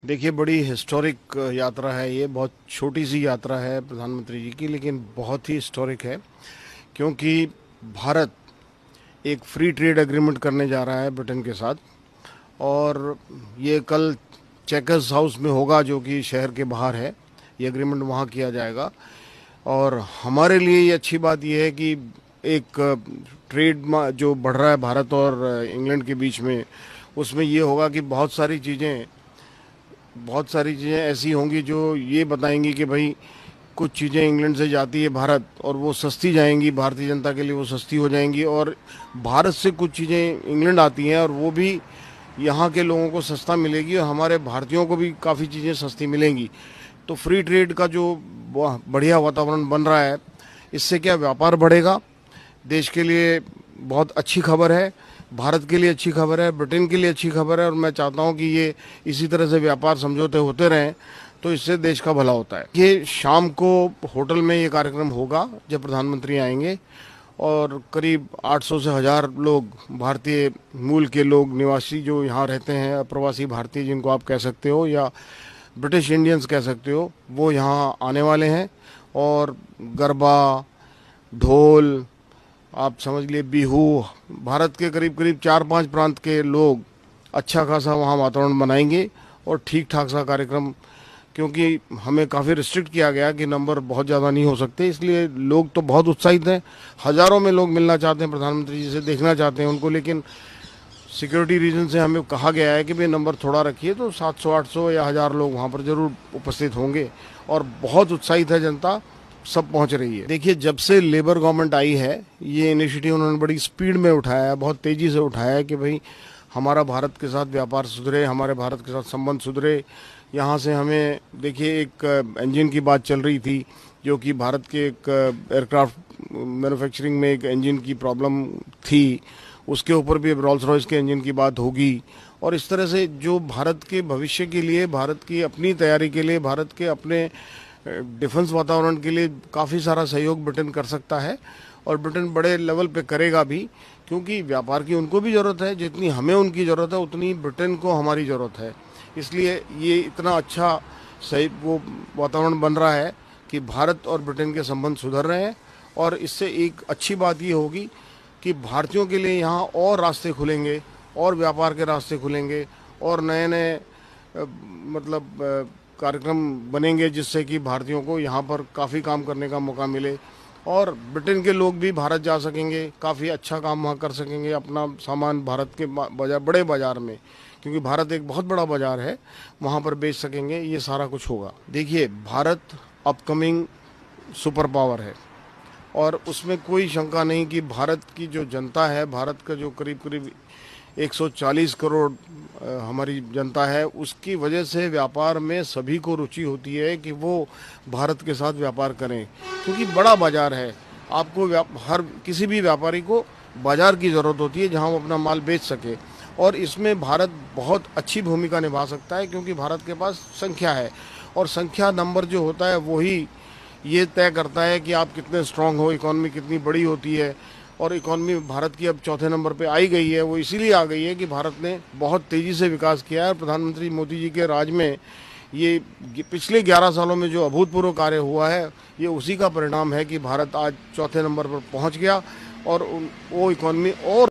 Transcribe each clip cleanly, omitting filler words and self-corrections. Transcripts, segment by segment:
देखिए, बड़ी हिस्टोरिक यात्रा है ये। बहुत छोटी सी यात्रा है प्रधानमंत्री जी की, लेकिन बहुत ही हिस्टोरिक है, क्योंकि भारत एक फ्री ट्रेड एग्रीमेंट करने जा रहा है ब्रिटेन के साथ। और ये कल चेकर्स हाउस में होगा, जो कि शहर के बाहर है। ये एग्रीमेंट वहाँ किया जाएगा। और हमारे लिए ये अच्छी बात ये है कि एक ट्रेड जो बढ़ रहा है भारत और इंग्लैंड के बीच में, उसमें ये होगा कि बहुत सारी चीज़ें ऐसी होंगी जो ये बताएंगी कि भाई कुछ चीज़ें इंग्लैंड से जाती है भारत, और वो सस्ती जाएंगी भारतीय जनता के लिए, वो सस्ती हो जाएंगी। और भारत से कुछ चीज़ें इंग्लैंड आती हैं और वो भी यहाँ के लोगों को सस्ता मिलेगी, और हमारे भारतीयों को भी काफ़ी चीज़ें सस्ती मिलेंगी। तो फ्री ट्रेड का जो बढ़िया वातावरण बन रहा है, इससे क्या व्यापार बढ़ेगा। देश के लिए बहुत अच्छी खबर है, भारत के लिए अच्छी खबर है, ब्रिटेन के लिए अच्छी खबर है। और मैं चाहता हूं कि ये इसी तरह से व्यापार समझौते होते रहें, तो इससे देश का भला होता है। ये शाम को होटल में ये कार्यक्रम होगा जब प्रधानमंत्री आएंगे, और करीब 800 से 1000 लोग, भारतीय मूल के लोग, निवासी जो यहाँ रहते हैं, प्रवासी भारतीय जिनको आप कह सकते हो, या ब्रिटिश इंडियंस कह सकते हो, वो यहाँ आने वाले हैं। और गरबा, ढोल, आप समझ लिए बिहू, भारत के करीब करीब 4-5 प्रांत के लोग अच्छा खासा वहाँ वातावरण बनाएंगे। और ठीक ठाक सा कार्यक्रम, क्योंकि हमें काफ़ी रिस्ट्रिक्ट किया गया कि नंबर बहुत ज़्यादा नहीं हो सकते, इसलिए लोग तो बहुत उत्साहित हैं। हज़ारों में लोग मिलना चाहते हैं प्रधानमंत्री जी से, देखना चाहते हैं उनको। लेकिन सिक्योरिटी रीजन से हमें कहा गया है कि भाई नंबर थोड़ा रखिए, तो 700-800 या 1000 लोग वहाँ पर ज़रूर उपस्थित होंगे। और बहुत उत्साहित है जनता, सब पहुंच रही है। देखिए, जब से लेबर गवर्नमेंट आई है, ये इनिशिएटिव उन्होंने बड़ी स्पीड में उठाया है, बहुत तेज़ी से उठाया है कि भाई हमारा भारत के साथ व्यापार सुधरे, हमारे भारत के साथ संबंध सुधरे। यहाँ से हमें, देखिए, एक इंजन की बात चल रही थी, जो कि भारत के एक एयरक्राफ्ट मैन्युफैक्चरिंग में एक इंजन की प्रॉब्लम थी, उसके ऊपर भी अब रॉल्स रॉयस के इंजन की बात होगी। और इस तरह से जो भारत के भविष्य के लिए, भारत की अपनी तैयारी के लिए, भारत के अपने डिफेंस वातावरण के लिए काफ़ी सारा सहयोग ब्रिटेन कर सकता है। और ब्रिटेन बड़े लेवल पे करेगा भी, क्योंकि व्यापार की उनको भी ज़रूरत है। जितनी हमें उनकी ज़रूरत है, उतनी ब्रिटेन को हमारी ज़रूरत है। इसलिए ये इतना अच्छा सही वो वातावरण बन रहा है कि भारत और ब्रिटेन के संबंध सुधर रहे हैं। और इससे एक अच्छी बात ये होगी कि भारतीयों के लिए यहाँ और रास्ते खुलेंगे, और व्यापार के रास्ते खुलेंगे, और नए नए मतलब कार्यक्रम बनेंगे, जिससे कि भारतीयों को यहाँ पर काफ़ी काम करने का मौका मिले। और ब्रिटेन के लोग भी भारत जा सकेंगे, काफ़ी अच्छा काम वहाँ कर सकेंगे, अपना सामान भारत के बाजार, बड़े बाज़ार में, क्योंकि भारत एक बहुत बड़ा बाज़ार है, वहाँ पर बेच सकेंगे। ये सारा कुछ होगा। देखिए, भारत अपकमिंग सुपर पावर है, और उसमें कोई शंका नहीं कि भारत की जो जनता है, भारत का जो करीब करीब 140 करोड़ हमारी जनता है, उसकी वजह से व्यापार में सभी को रुचि होती है कि वो भारत के साथ व्यापार करें, क्योंकि बड़ा बाजार है। आपको हर किसी भी व्यापारी को बाजार की ज़रूरत होती है जहां वो अपना माल बेच सके। और इसमें भारत बहुत अच्छी भूमिका निभा सकता है, क्योंकि भारत के पास संख्या है, और संख्या नंबर जो होता है वही ये तय करता है कि आप कितने स्ट्रांग हो, इकॉनमी कितनी बड़ी होती है। और इकॉनमी भारत की अब चौथे नंबर पे आई गई है। वो इसीलिए आ गई है कि भारत ने बहुत तेज़ी से विकास किया है। प्रधानमंत्री मोदी जी के राज में ये पिछले 11 सालों में जो अभूतपूर्व कार्य हुआ है, ये उसी का परिणाम है कि भारत आज चौथे नंबर पर पहुंच गया। और वो इकॉनमी और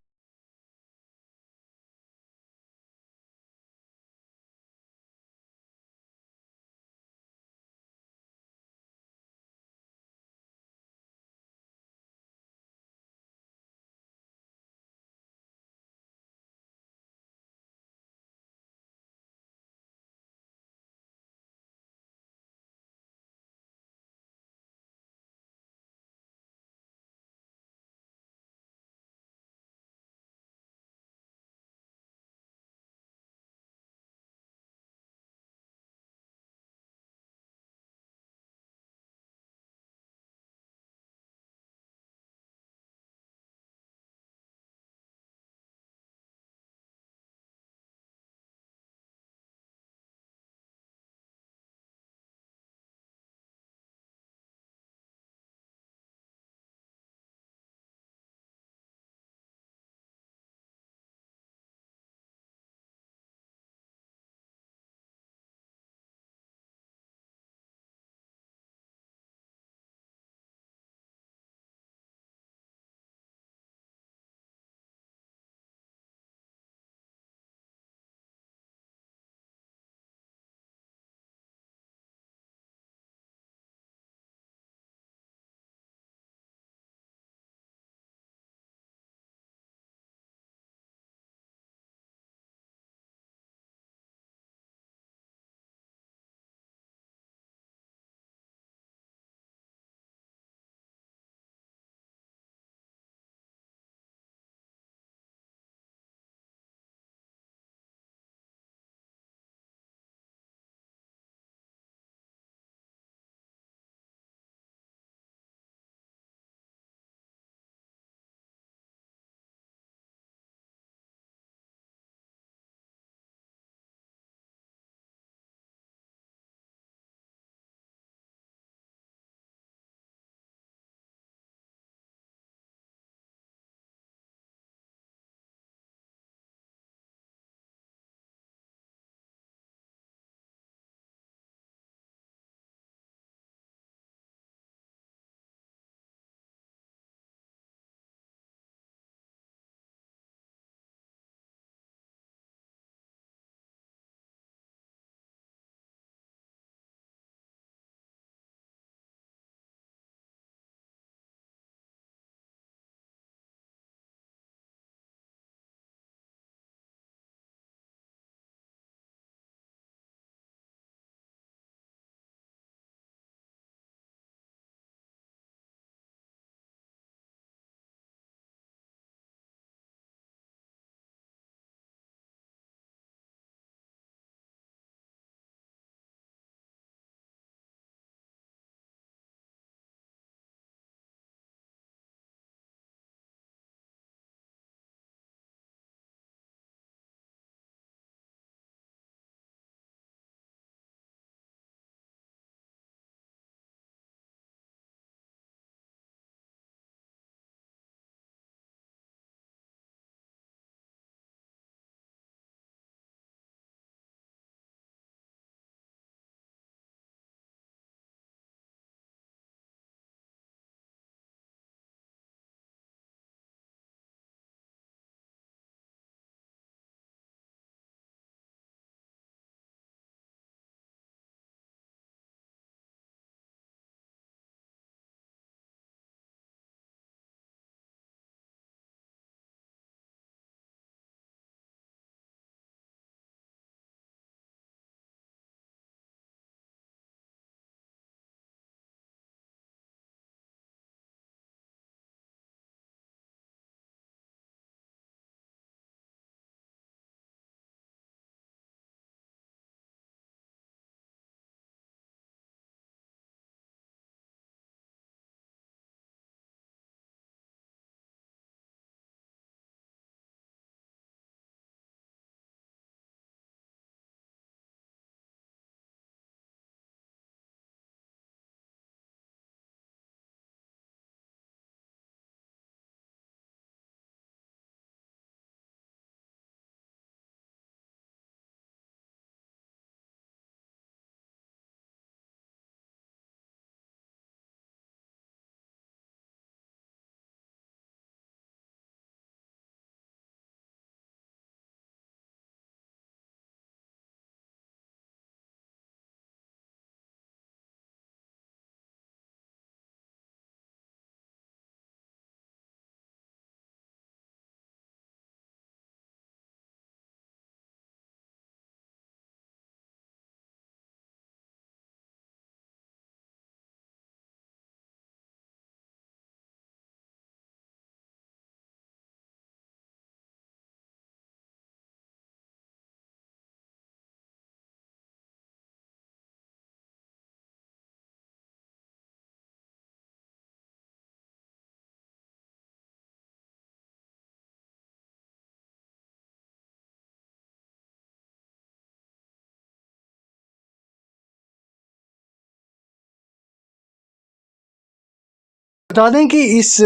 बता दें कि इस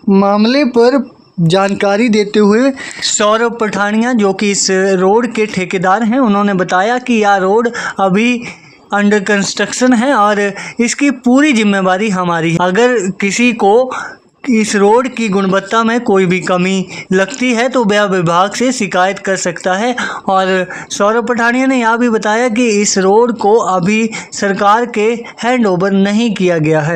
मामले पर जानकारी देते हुए सौरभ पठानिया, जो कि इस रोड के ठेकेदार हैं, उन्होंने बताया कि यह रोड अभी अंडर कंस्ट्रक्शन है और इसकी पूरी जिम्मेवारी हमारी है। अगर किसी को इस रोड की गुणवत्ता में कोई भी कमी लगती है तो वह विभाग से शिकायत कर सकता है। और सौरभ पठानिया ने यह भी बताया कि इस रोड को अभी सरकार के हैंड ओवर नहीं किया गया है।